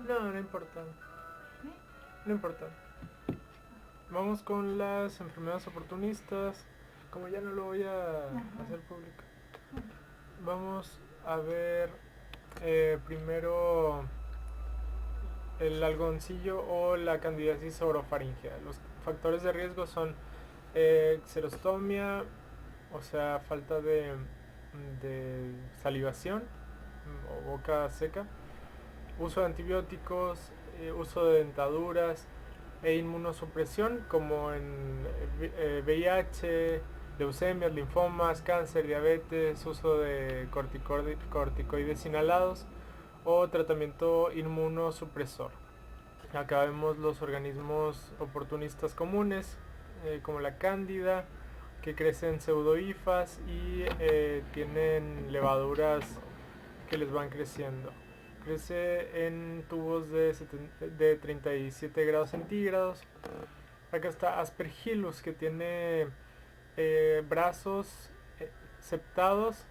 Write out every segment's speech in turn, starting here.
No, no importa. ¿Sí? No importa. Vamos con las enfermedades oportunistas. Como ya no lo voy a hacer público. Vamos a ver primero el algodoncillo o la candidiasis orofaringea. Los factores de riesgo son xerostomia, o sea, falta de salivación o boca seca, uso de antibióticos, uso de dentaduras e inmunosupresión como en VIH, leucemias, linfomas, cáncer, diabetes, uso de corticoides inhalados o tratamiento inmunosupresor. Acá vemos los organismos oportunistas comunes, como la cándida, que crecen pseudohifas y tienen levaduras que les van creciendo. Crece en tubos de 37 grados centígrados. Acá está Aspergillus, que tiene brazos septados,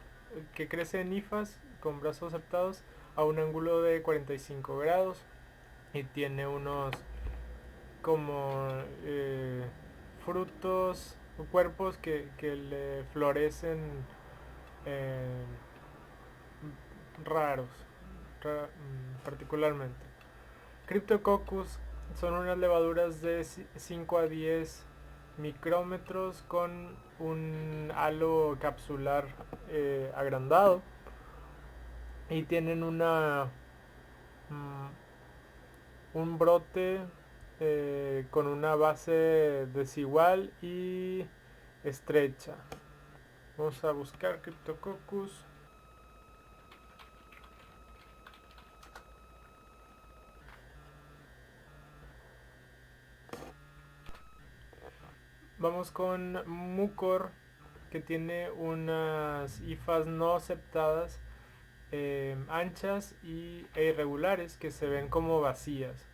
que crece en hifas con brazos septados a un ángulo de 45 grados y tiene unos como frutos o cuerpos que le florecen eh, raros particularmente. Cryptococcus son unas levaduras de 5 a 10 micrómetros con un halo capsular agrandado y tienen un brote con una base desigual y estrecha. Vamos a buscar Cryptococcus. Vamos con Mucor, que tiene unas hifas no septadas, anchas e irregulares, que se ven como vacías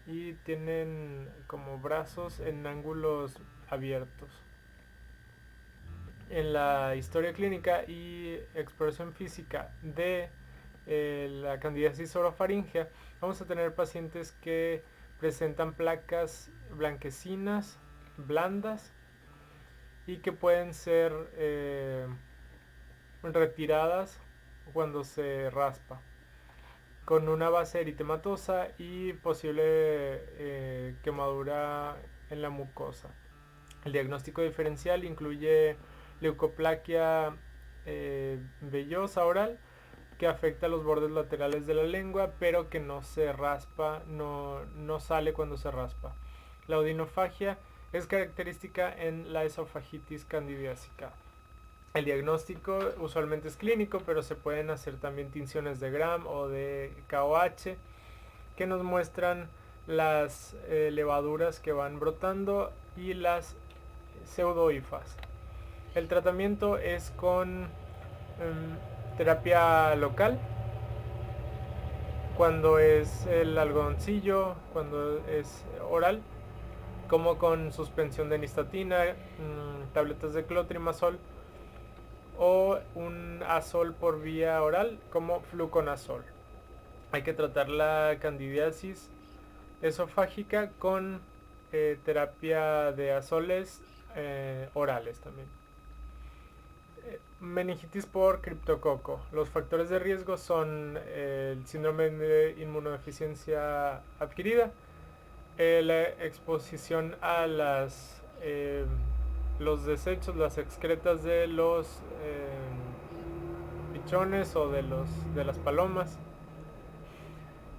y tienen como brazos en ángulos abiertos. En la historia clínica y exploración física de la candidiasis orofaringea, vamos a tener pacientes que presentan placas blanquecinas, blandas, y que pueden ser retiradas cuando se raspa, con una base eritematosa y posible quemadura en la mucosa. El diagnóstico diferencial incluye leucoplaquia vellosa oral, que afecta los bordes laterales de la lengua, pero que no se raspa, no sale cuando se raspa. La odinofagia es característica en la esofagitis candidiásica. El diagnóstico usualmente es clínico, pero se pueden hacer también tinciones de Gram o de KOH que nos muestran las levaduras que van brotando y las pseudohifas. El tratamiento es con terapia local, cuando es el algodoncillo, cuando es oral, como con suspensión de nistatina, tabletas de clotrimazol o un azol por vía oral como fluconazol. Hay que tratar la candidiasis esofágica con terapia de azoles orales también. Meningitis por criptococo. Los factores de riesgo son el síndrome de inmunodeficiencia adquirida, la exposición a los desechos, las excretas de los pichones o de las palomas,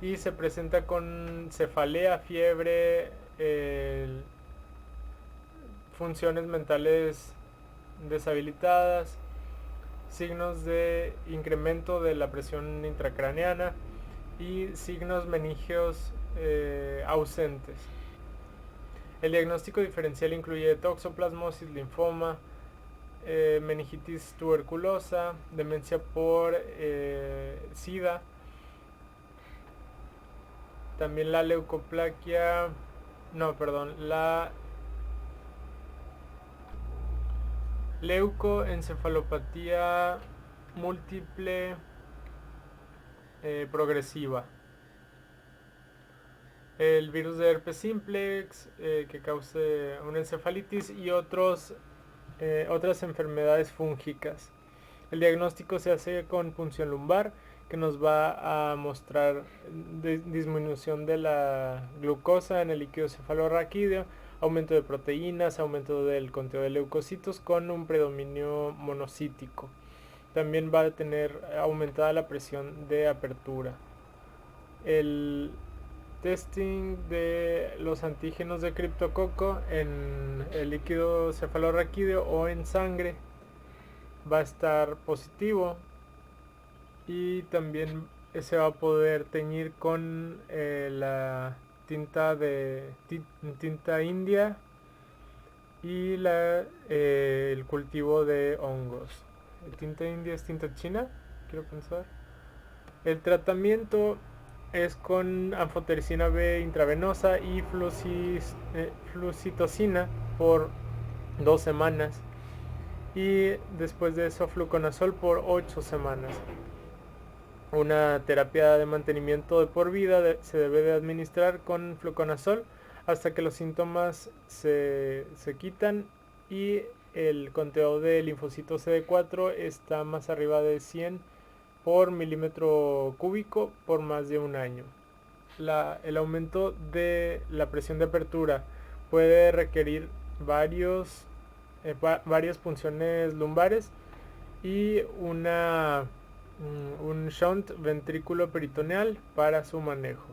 y se presenta con cefalea, fiebre, funciones mentales deshabilitadas, signos de incremento de la presión intracraneana y signos meningeos ausentes. El diagnóstico diferencial incluye toxoplasmosis, linfoma, meningitis tuberculosa, demencia por SIDA, también la leucoplaquia, la leucoencefalopatía múltiple progresiva. el virus de herpes simplex que cause una encefalitis y otras enfermedades fúngicas. El diagnóstico se hace con punción lumbar, que nos va a mostrar disminución de la glucosa en el líquido cefalorraquídeo, aumento de proteínas, aumento del conteo de leucocitos con un predominio monocítico. También va a tener aumentada la presión de apertura. El testing de los antígenos de criptococo en el líquido cefalorraquídeo o en sangre va a estar positivo, y también se va a poder teñir con la tinta india y el cultivo de hongos. Tinta india es tinta china, quiero pensar. El tratamiento es con anfotericina B intravenosa y flucitocina por 2 semanas, y después de eso fluconazol por 8 semanas. Una terapia de mantenimiento de por vida se debe de administrar con fluconazol hasta que los síntomas se quitan y el conteo de linfocito CD4 está más arriba de 100 por milímetro cúbico por más de un año. El aumento de la presión de apertura puede requerir varias punciones lumbares y un shunt ventrículo peritoneal para su manejo.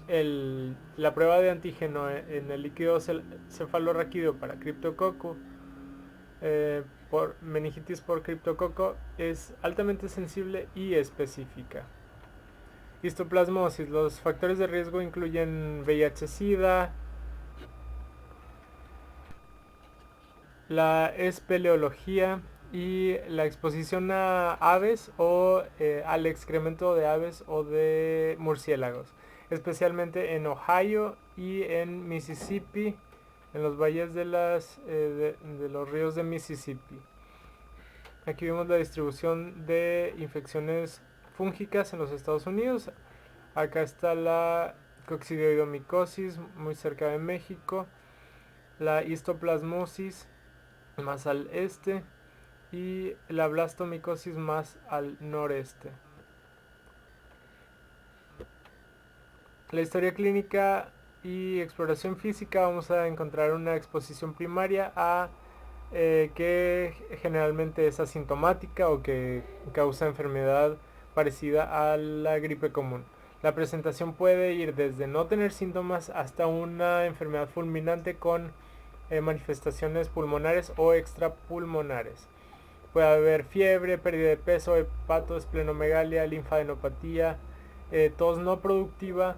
La prueba de antígeno en el líquido cefalorraquídeo para criptococo por meningitis por criptococo es altamente sensible y específica. Histoplasmosis. Los factores de riesgo incluyen VIH-Sida, la espeleología y la exposición a aves o al excremento de aves o de murciélagos, especialmente en Ohio y en Mississippi, en los valles de los ríos de Mississippi. Aquí vemos la distribución de infecciones fúngicas en los Estados Unidos. Acá está la coccidioidomicosis, muy cerca de México, la histoplasmosis más al este y la blastomicosis más al noreste. La historia clínica y exploración física, vamos a encontrar una exposición primaria que generalmente es asintomática o que causa enfermedad parecida a la gripe común. La presentación puede ir desde no tener síntomas hasta una enfermedad fulminante con manifestaciones pulmonares o extrapulmonares. Puede haber fiebre, pérdida de peso, hepatoesplenomegalia, linfadenopatía, tos no productiva,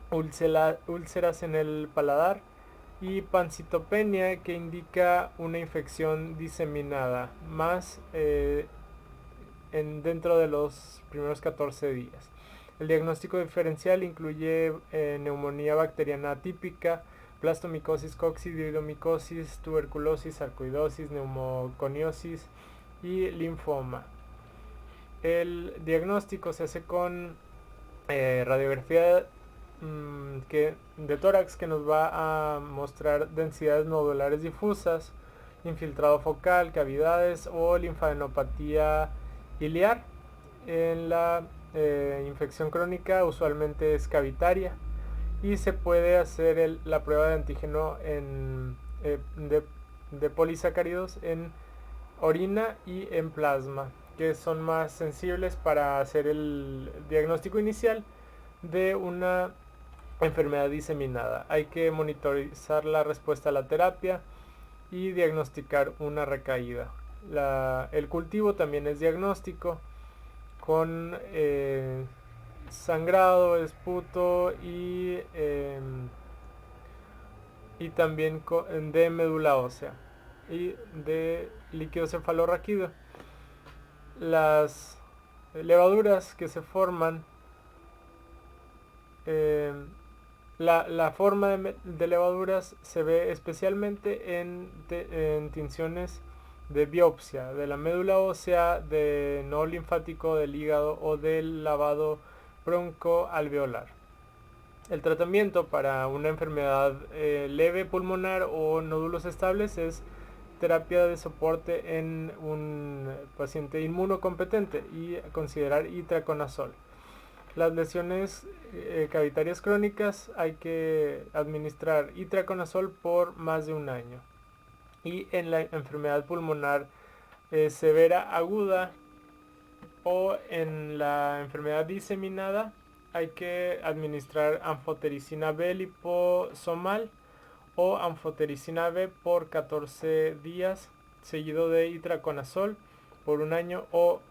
úlceras en el paladar y pancitopenia, que indica una infección diseminada más dentro de los primeros 14 días. El diagnóstico diferencial incluye neumonía bacteriana atípica, blastomicosis, coccidioidomicosis, tuberculosis, sarcoidosis, neumoconiosis y linfoma. El diagnóstico se hace con radiografía de tórax, que nos va a mostrar densidades nodulares difusas, infiltrado focal, cavidades o linfadenopatía iliar. En la infección crónica usualmente es cavitaria y se puede hacer la prueba de antígeno de polisacáridos en orina y en plasma, que son más sensibles para hacer el diagnóstico inicial de una enfermedad diseminada. Hay que monitorizar la respuesta a la terapia y diagnosticar una recaída. El cultivo también es diagnóstico con sangrado, esputo y también de médula ósea y de líquido cefalorraquídeo. Las levaduras que se forman, la forma de levaduras se ve especialmente en tinciones de biopsia de la médula ósea, de nodo linfático del hígado o del lavado broncoalveolar. El tratamiento para una enfermedad leve pulmonar o nódulos estables es terapia de soporte en un paciente inmunocompetente y considerar itraconazol. Las lesiones cavitarias crónicas hay que administrar itraconazol por más de un año. Y en la enfermedad pulmonar severa aguda o en la enfermedad diseminada hay que administrar anfotericina B liposomal o anfotericina B por 14 días seguido de itraconazol por un año o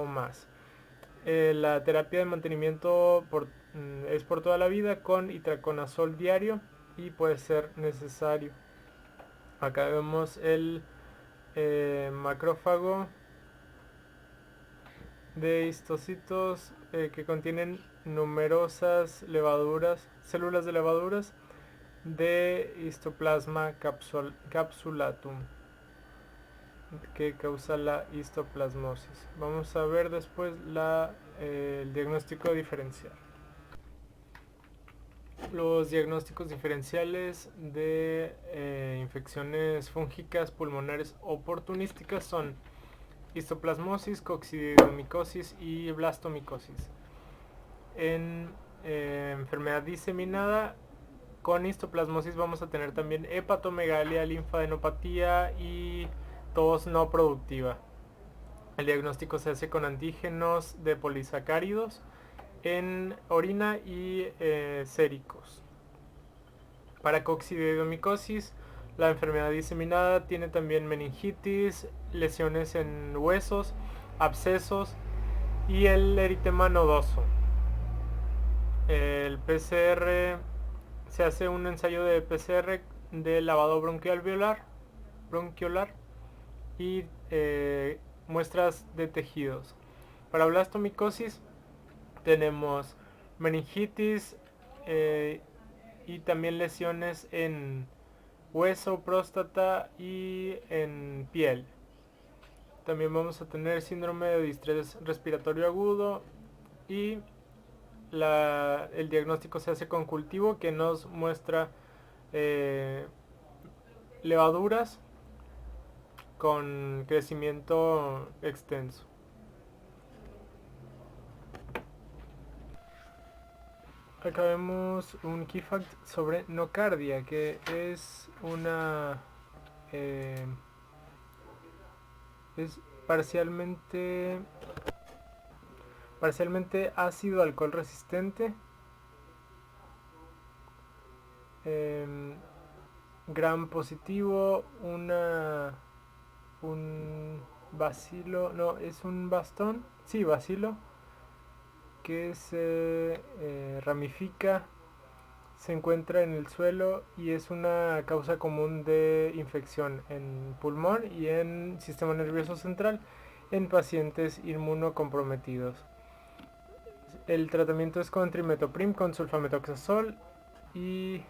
más. La terapia de mantenimiento es por toda la vida con itraconazol diario y puede ser necesario. Acá vemos el macrófago de histocitos que contienen numerosas células de levaduras de histoplasma capsulatum que causa la histoplasmosis. Vamos a ver después el diagnóstico diferencial. Los diagnósticos diferenciales de infecciones fúngicas pulmonares oportunísticas son histoplasmosis, coccidioidomicosis y blastomicosis. En enfermedad diseminada con histoplasmosis vamos a tener también hepatomegalia, linfadenopatía y tos no productiva. El diagnóstico se hace con antígenos de polisacáridos en orina y séricos. Para coccidioidomicosis, la enfermedad diseminada tiene también meningitis, lesiones en huesos, abscesos y el eritema nodoso. El PCR, se hace un ensayo de PCR de lavado bronquiolar y muestras de tejidos. Para blastomicosis tenemos meningitis y también lesiones en hueso, próstata y en piel. También vamos a tener síndrome de distrés respiratorio agudo y el diagnóstico se hace con cultivo que nos muestra levaduras con crecimiento extenso. Acá vemos un key fact sobre nocardia, que es es parcialmente ácido alcohol resistente, gram positivo, un bacilo, no, es un bastón, sí, bacilo, que se ramifica, se encuentra en el suelo y es una causa común de infección en pulmón y en sistema nervioso central en pacientes inmunocomprometidos. El tratamiento es con trimetoprim con sulfametoxazol y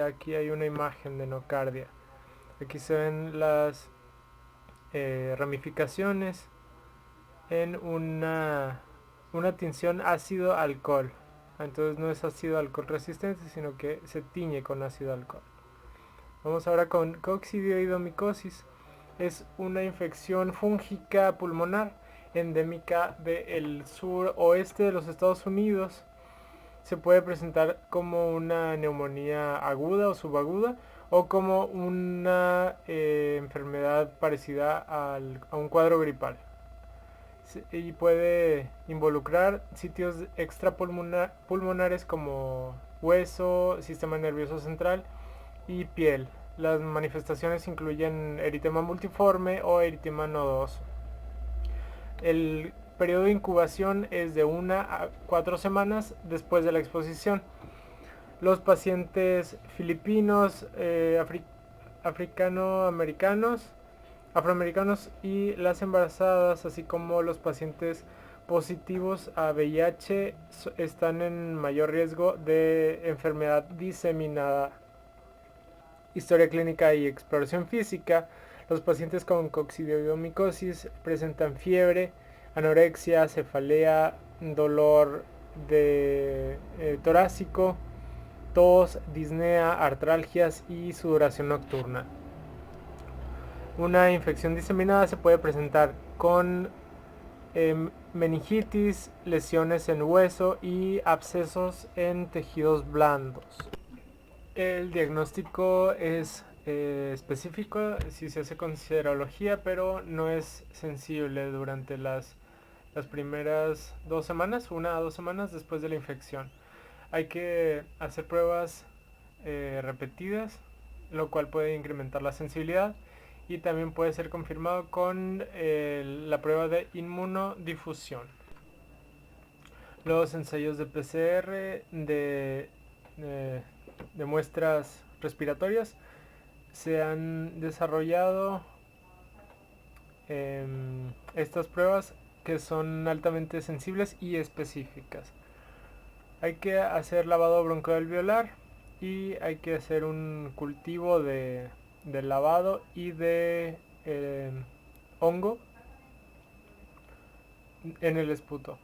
aquí hay una imagen de nocardia. Aquí se ven las ramificaciones en una tinción ácido alcohol. Entonces no es ácido alcohol resistente, sino que se tiñe con ácido alcohol. Vamos ahora con coccidioidomicosis. Es una infección fúngica pulmonar endémica del suroeste de los Estados Unidos. Se puede presentar como una neumonía aguda o subaguda o como una enfermedad parecida a un cuadro gripal. Y puede involucrar sitios extrapulmonares como hueso, sistema nervioso central y piel. Las manifestaciones incluyen eritema multiforme o eritema nodoso. El periodo de incubación es de 1 a 4 semanas después de la exposición. Los pacientes filipinos, afroamericanos y las embarazadas, así como los pacientes positivos a VIH, están en mayor riesgo de enfermedad diseminada. Historia clínica y exploración física. Los pacientes con coccidioidomicosis presentan fiebre, anorexia, cefalea, dolor torácico, tos, disnea, artralgias y sudoración nocturna. Una infección diseminada se puede presentar con meningitis, lesiones en hueso y abscesos en tejidos blandos. El diagnóstico es específico si se hace con serología, pero no es sensible durante las primeras 2 semanas, 1 a 2 semanas después de la infección. Hay que hacer pruebas repetidas, lo cual puede incrementar la sensibilidad, y también puede ser confirmado con la prueba de inmunodifusión. Los ensayos de PCR de muestras respiratorias se han desarrollado estas pruebas que son altamente sensibles y específicas. Hay que hacer lavado broncoalveolar y hay que hacer un cultivo de lavado y de hongo en el esputo.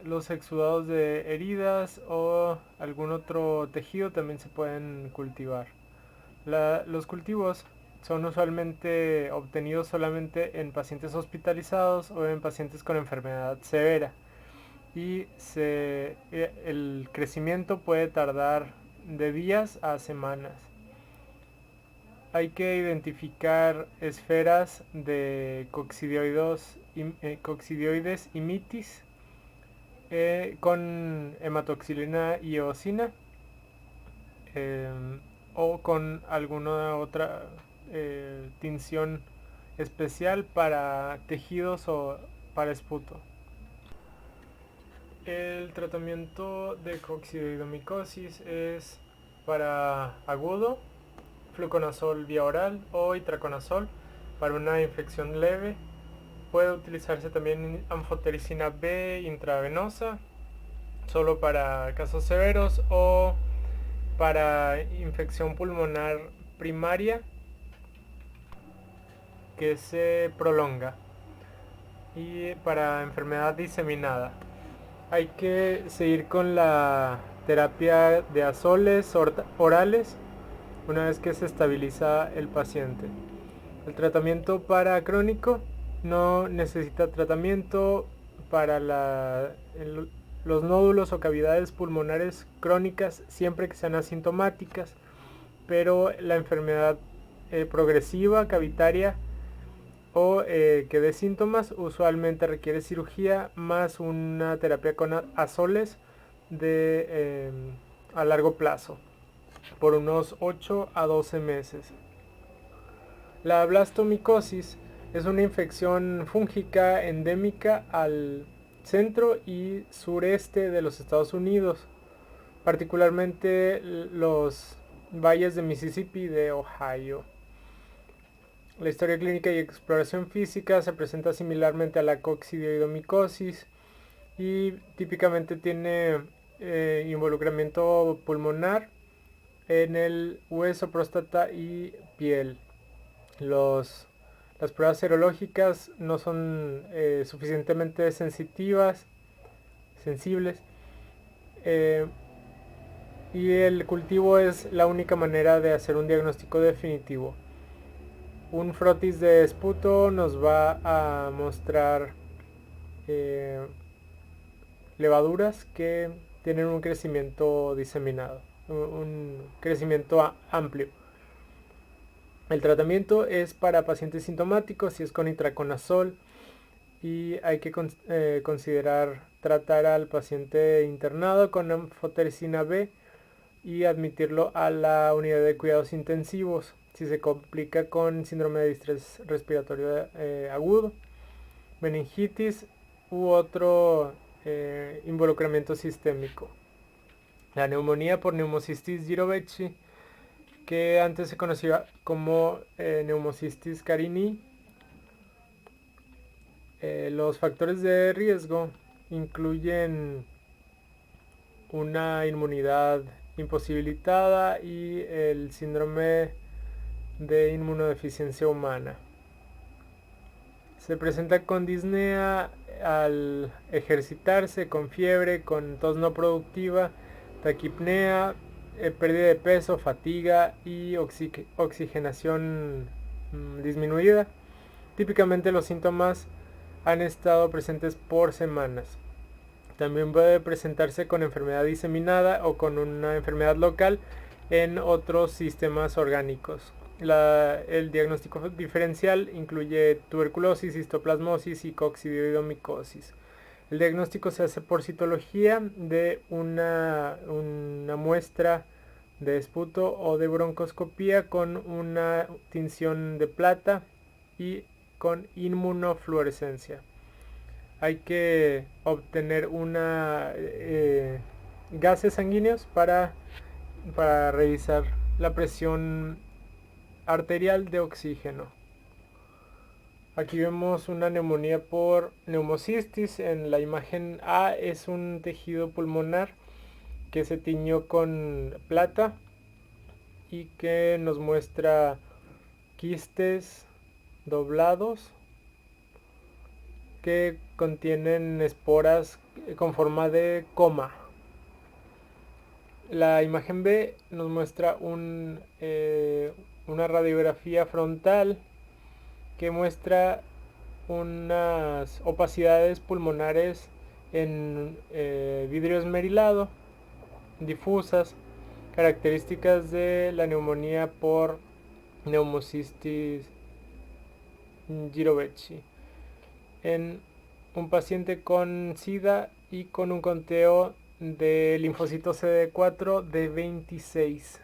Los exudados de heridas o algún otro tejido también se pueden cultivar. Los cultivos son usualmente obtenidos solamente en pacientes hospitalizados o en pacientes con enfermedad severa, y el crecimiento puede tardar de días a semanas. Hay que identificar esferas de coccidioides y mitis con hematoxilina y eosina, o con alguna otra tinción especial para tejidos o para esputo. El tratamiento de coccidioidomicosis es para agudo, fluconazol vía oral o itraconazol para una infección leve. Puede utilizarse también anfotericina B intravenosa solo para casos severos o para infección pulmonar primaria que se prolonga, y para enfermedad diseminada. Hay que seguir con la terapia de azoles orales una vez que se estabiliza el paciente. El tratamiento para crónico no necesita tratamiento para los nódulos o cavidades pulmonares crónicas siempre que sean asintomáticas, pero la enfermedad progresiva cavitaria o que dé síntomas usualmente requiere cirugía más una terapia con azoles a largo plazo por unos 8 a 12 meses. La blastomicosis es una infección fúngica endémica al centro y sureste de los Estados Unidos, particularmente los valles de Mississippi y de Ohio. La historia clínica y exploración física se presenta similarmente a la coccidioidomicosis y típicamente tiene involucramiento pulmonar en el hueso, próstata y piel. Las pruebas serológicas no son suficientemente sensibles, y el cultivo es la única manera de hacer un diagnóstico definitivo. Un frotis de esputo nos va a mostrar levaduras que tienen un crecimiento diseminado, un crecimiento amplio. El tratamiento es para pacientes sintomáticos y es con itraconazol, y hay que considerar tratar al paciente internado con anfotericina B y admitirlo a la unidad de cuidados intensivos si se complica con síndrome de distrés respiratorio agudo, meningitis u otro involucramiento sistémico. La neumonía por neumocistis girovecii, que antes se conocía como neumocistis carinii. Los factores de riesgo incluyen una inmunidad imposibilitada y el síndrome de inmunodeficiencia humana. Se presenta con disnea, al ejercitarse, con fiebre, con tos no productiva, taquipnea, pérdida de peso, fatiga y oxigenación disminuida. Típicamente los síntomas han estado presentes por semanas. También puede presentarse con enfermedad diseminada o con una enfermedad local en otros sistemas orgánicos. El diagnóstico diferencial incluye tuberculosis, histoplasmosis y coccidioidomicosis. El diagnóstico se hace por citología de una muestra de esputo o de broncoscopía con una tinción de plata y con inmunofluorescencia. Hay que obtener gases sanguíneos para revisar la presión arterial de oxígeno. Aquí vemos una neumonía por neumocistis. En la imagen A es un tejido pulmonar que se tiñó con plata y que nos muestra quistes doblados que contienen esporas con forma de coma. La imagen B nos muestra una radiografía frontal que muestra unas opacidades pulmonares en vidrio esmerilado difusas, características de la neumonía por neumocistis girovecii en un paciente con SIDA y con un conteo de linfocitos CD4 de 26.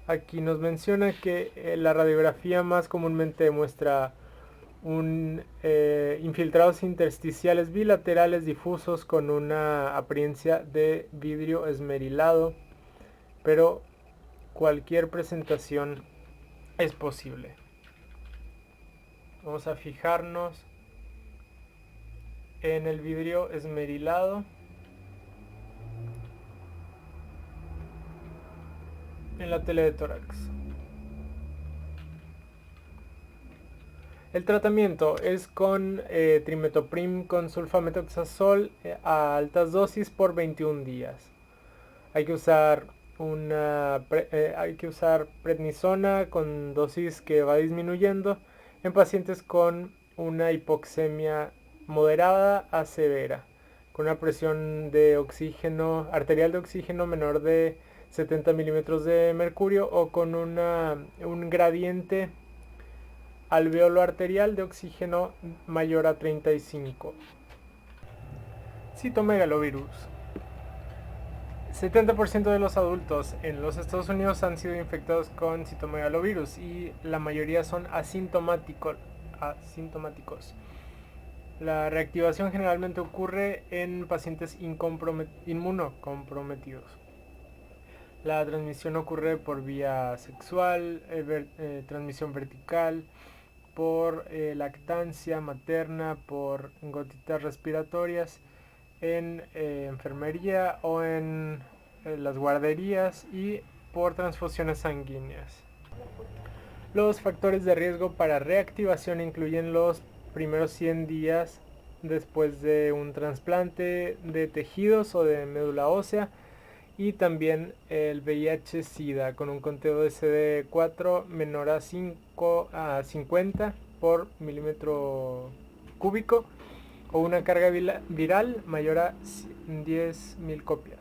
Aquí nos menciona que la radiografía más comúnmente muestra infiltrados intersticiales bilaterales difusos con una apariencia de vidrio esmerilado, pero cualquier presentación es posible. Vamos a fijarnos en el vidrio esmerilado en la tele de tórax. El tratamiento es con trimetoprim con sulfametoxazol a altas dosis por 21 días. Hay que usar prednisona con dosis que va disminuyendo en pacientes con una hipoxemia moderada a severa, con una presión de oxígeno arterial de oxígeno menor de 70 milímetros de mercurio o con un gradiente alveolo arterial de oxígeno mayor a 35. Citomegalovirus. 70% de los adultos en los Estados Unidos han sido infectados con citomegalovirus y la mayoría son asintomáticos. La reactivación generalmente ocurre en pacientes inmunocomprometidos. La transmisión ocurre por vía sexual, transmisión vertical, por lactancia materna, por gotitas respiratorias, en enfermería o en las guarderías y por transfusiones sanguíneas. Los factores de riesgo para reactivación incluyen los primeros 100 días después de un trasplante de tejidos o de médula ósea y también el VIH-Sida con un conteo de CD4 menor a 50 por milímetro cúbico o una carga viral mayor a 10.000 copias.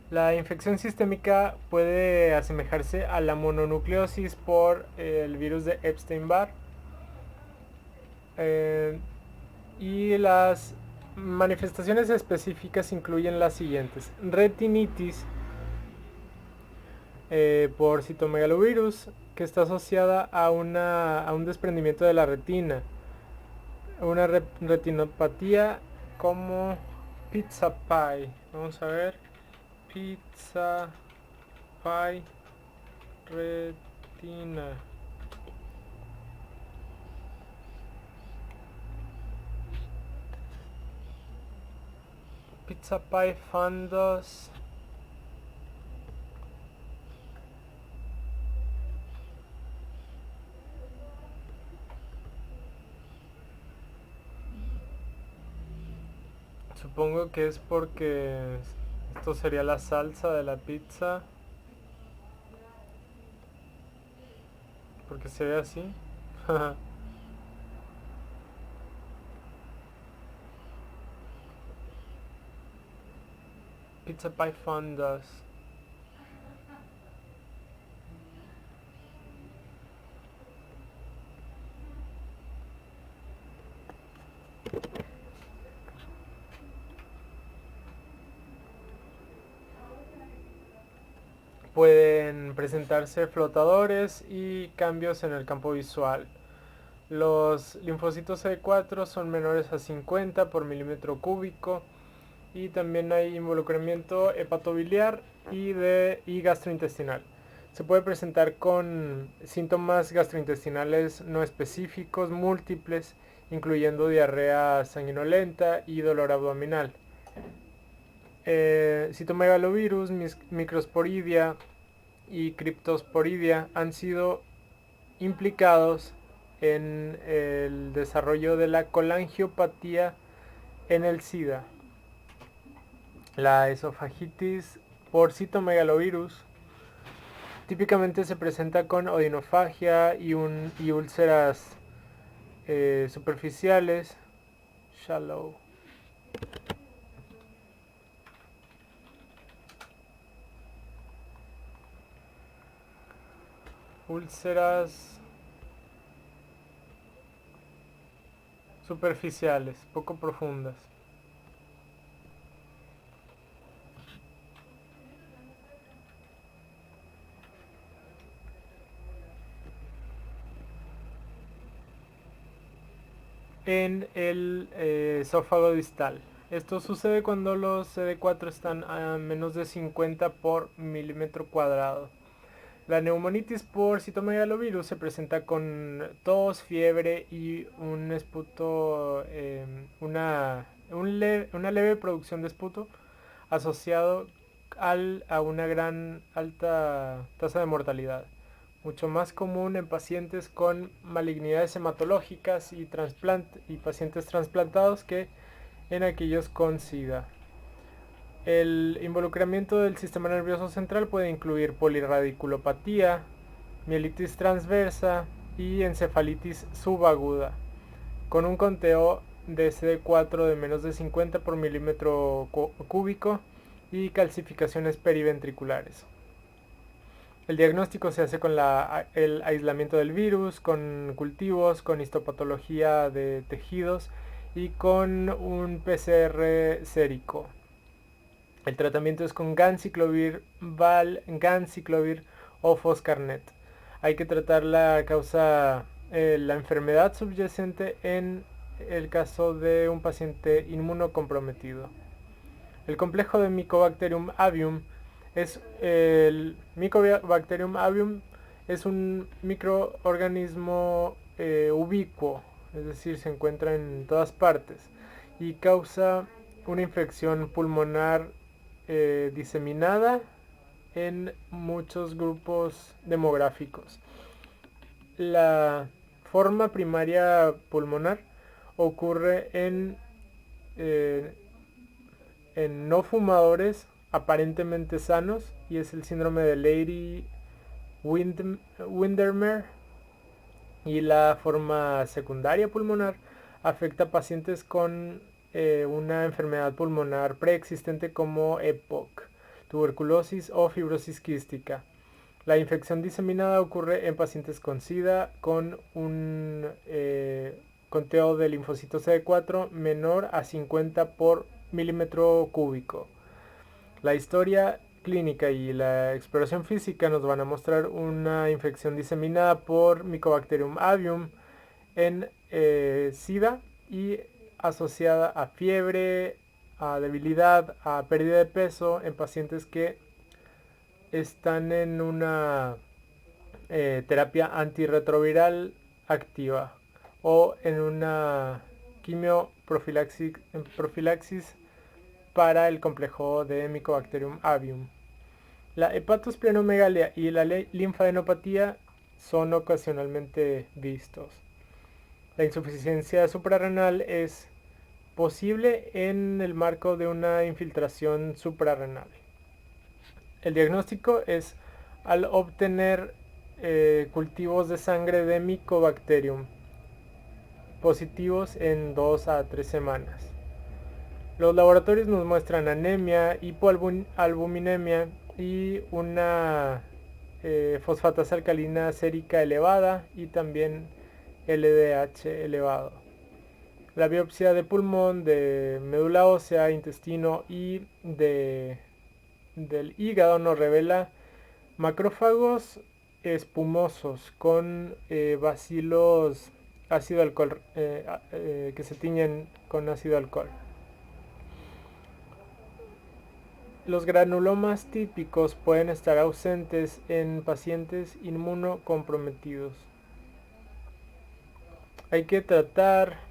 La infección sistémica puede asemejarse a la mononucleosis por el virus de Epstein-Barr y las manifestaciones específicas incluyen las siguientes: retinitis por citomegalovirus, que está asociada a un desprendimiento de la retina, una retinopatía como pizza pie. Vamos a ver, pizza pie retina. Pizza pie fundus. Supongo que es porque esto sería la salsa de la pizza. Porque se ve así. Pizza Pie Fondas. Pueden presentarse flotadores y cambios en el campo visual. Los linfocitos CD4 son menores a 50 por milímetro cúbico y también hay involucramiento hepatobiliar y gastrointestinal. Se puede presentar con síntomas gastrointestinales no específicos múltiples, incluyendo diarrea sanguinolenta y dolor abdominal. Citomegalovirus, microsporidia y cryptosporidia han sido implicados en el desarrollo de la colangiopatía en el SIDA. La esofagitis por citomegalovirus típicamente se presenta con odinofagia y úlceras superficiales, shallow. Úlceras superficiales, poco profundas. En el esófago distal. Esto sucede cuando los CD4 están a menos de 50 por milímetro cuadrado. La neumonitis por citomegalovirus se presenta con tos, fiebre y un esputo, una leve producción de esputo asociado a una gran alta tasa de mortalidad. Mucho más común en pacientes con malignidades hematológicas y pacientes trasplantados que en aquellos con SIDA. El involucramiento del sistema nervioso central puede incluir polirradiculopatía, mielitis transversa y encefalitis subaguda, con un conteo de CD4 de menos de 50 por milímetro cúbico y calcificaciones periventriculares. El diagnóstico se hace con el aislamiento del virus, con cultivos, con histopatología de tejidos y con un PCR sérico. El tratamiento es con ganciclovir, ganciclovir o foscarnet. Hay que tratar la enfermedad subyacente en el caso de un paciente inmunocomprometido. El complejo de Mycobacterium avium es un microorganismo ubicuo, es decir, se encuentra en todas partes y causa una infección pulmonar diseminada en muchos grupos demográficos. La forma primaria pulmonar ocurre en no fumadores aparentemente sanos y es el síndrome de Lady Windermere, y la forma secundaria pulmonar afecta a pacientes con una enfermedad pulmonar preexistente como EPOC, tuberculosis o fibrosis quística. La infección diseminada ocurre en pacientes con SIDA con un conteo de linfocitos CD4 menor a 50 por milímetro cúbico. La historia clínica y la exploración física nos van a mostrar una infección diseminada por Mycobacterium avium en SIDA y asociada a fiebre, a debilidad, a pérdida de peso en pacientes que están en una terapia antirretroviral activa o en una quimioprofilaxis para el complejo de Mycobacterium avium. La hepatosplenomegalia y la linfadenopatía son ocasionalmente vistos. La insuficiencia suprarrenal es posible en el marco de una infiltración suprarrenal. El diagnóstico es al obtener cultivos de sangre de Mycobacterium positivos en 2 a 3 semanas. Los laboratorios nos muestran anemia, hipoalbuminemia y una fosfatasa alcalina sérica elevada y también LDH elevado. La biopsia de pulmón, de médula ósea, intestino y del hígado nos revela macrófagos espumosos con bacilos ácido alcohol que se tiñen con ácido alcohol. Los granulomas típicos pueden estar ausentes en pacientes inmunocomprometidos. Hay que tratar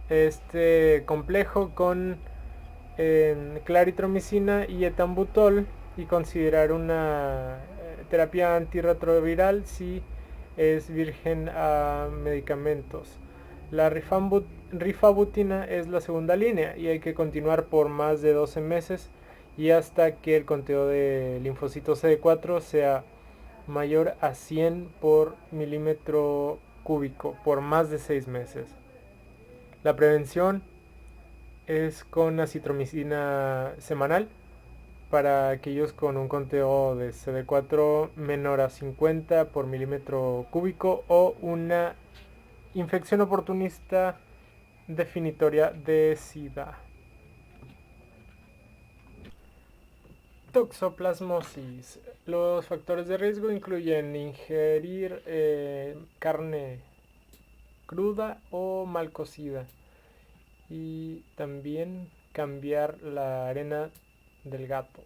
este complejo con claritromicina y etambutol y considerar una terapia antirretroviral si es virgen a medicamentos. La rifabutina es la segunda línea y hay que continuar por más de 12 meses y hasta que el conteo de linfocitos CD4 sea mayor a 100 por milímetro cúbico por más de 6 meses. La prevención es con acitromicina semanal para aquellos con un conteo de CD4 menor a 50 por milímetro cúbico o una infección oportunista definitoria de SIDA. Toxoplasmosis. Los factores de riesgo incluyen ingerir carne cruda o mal cocida y también cambiar la arena del gato.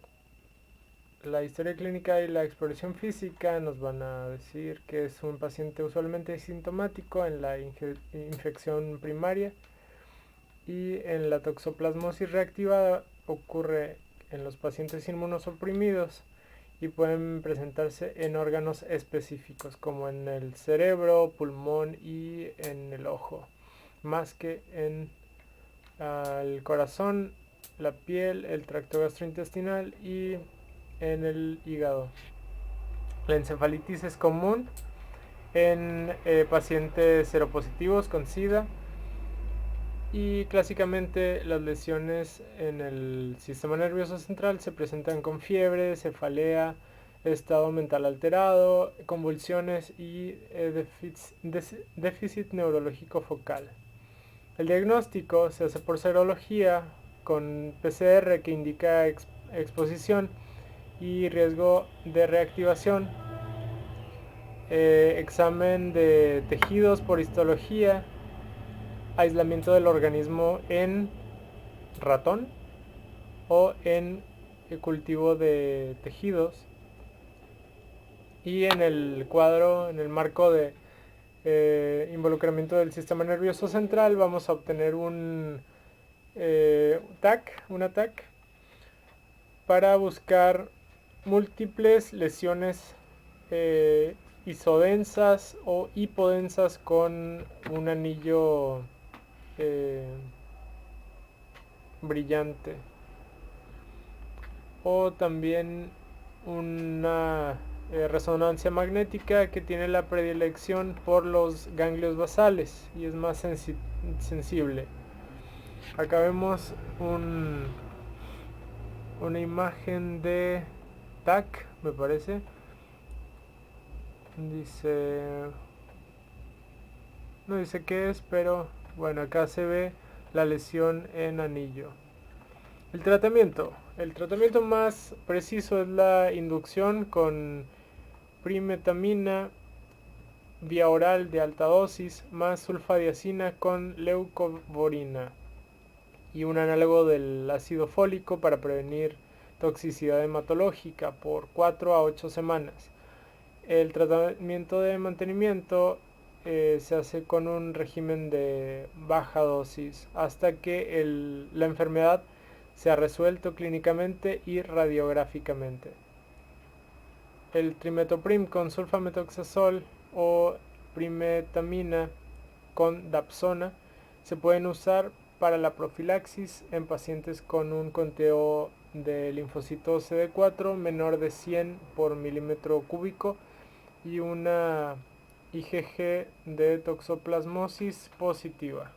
La historia clínica y la exploración física nos van a decir que es un paciente usualmente asintomático en la infección primaria y en la toxoplasmosis reactiva ocurre en los pacientes inmunosuprimidos y pueden presentarse en órganos específicos como en el cerebro, pulmón y en el ojo, más que en el corazón, la piel, el tracto gastrointestinal y en el hígado. La encefalitis es común en pacientes seropositivos con SIDA y clásicamente las lesiones en el sistema nervioso central se presentan con fiebre, cefalea, estado mental alterado, convulsiones y déficit neurológico focal. El diagnóstico se hace por serología con PCR que indica exposición y riesgo de reactivación, examen de tejidos por histología, aislamiento del organismo en ratón o en el cultivo de tejidos, y en el cuadro, en el marco de involucramiento del sistema nervioso central, vamos a obtener un TAC para buscar múltiples lesiones isodensas o hipodensas con un anillo brillante, o también una resonancia magnética que tiene la predilección por los ganglios basales y es más sensible. Acá vemos una imagen de TAC, me parece. No dice qué es, pero bueno, acá se ve la lesión en anillo. El tratamiento más preciso es la inducción con primetamina vía oral de alta dosis más sulfadiazina con leucovorina y un análogo del ácido fólico para prevenir toxicidad hematológica por 4 a 8 semanas. El tratamiento de mantenimiento se hace con un régimen de baja dosis hasta que la enfermedad se ha resuelto clínicamente y radiográficamente. El trimetoprim con sulfametoxazol o primetamina con dapsona Se pueden usar para la profilaxis en pacientes con un conteo de linfocitos CD4 menor de 100 por milímetro cúbico y una IgG de toxoplasmosis positiva.